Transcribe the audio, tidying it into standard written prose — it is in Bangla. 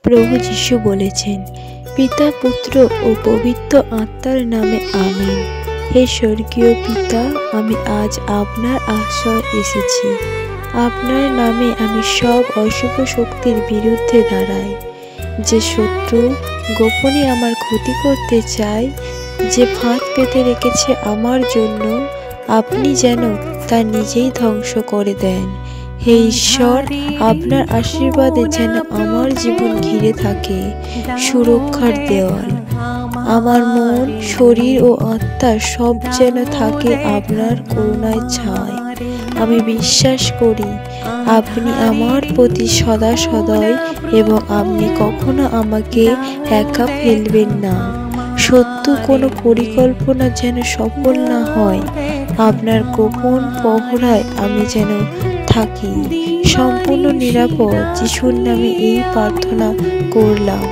প্রভু যিশু বলেছেন, পিতা, পুত্র ও পবিত্র আত্মার নামে আমিন। হে স্বর্গীয় পিতা, আমি আজ আপনার আশ্রয় এসেছি। আপনার নামে আমি সব অশুভ শক্তির বিরুদ্ধে দাঁড়াই। যে শত্রু গোপনে আমার ক্ষতি করতে চায়, যে ফাঁদ পেতে রেখেছে আমার জন্য, আপনি যেন তা নিজেই ধ্বংস করে দেন। হে ঈশ্বর, আপনার আশীর্বাদে যেন আমার জীবন ঘিরে থাকে সুরক্ষার দেওয়াল। আমার মন, শরীর ও আত্মা সব যেন থাকে আপনার করুণায় ছায়। আমি বিশ্বাস করি আপনি আমার প্রতি সদা সদয় এবং আপনি কখনো আমাকে একা ফেলবেন না। সত্য কোনো পরিকল্পনা যেন সফল না হয়। আপনার গোপন পহরায় আমি যেন থাকি সম্পূর্ণ নিরাপদ। যিশুর নামে এই প্রার্থনা করলাম।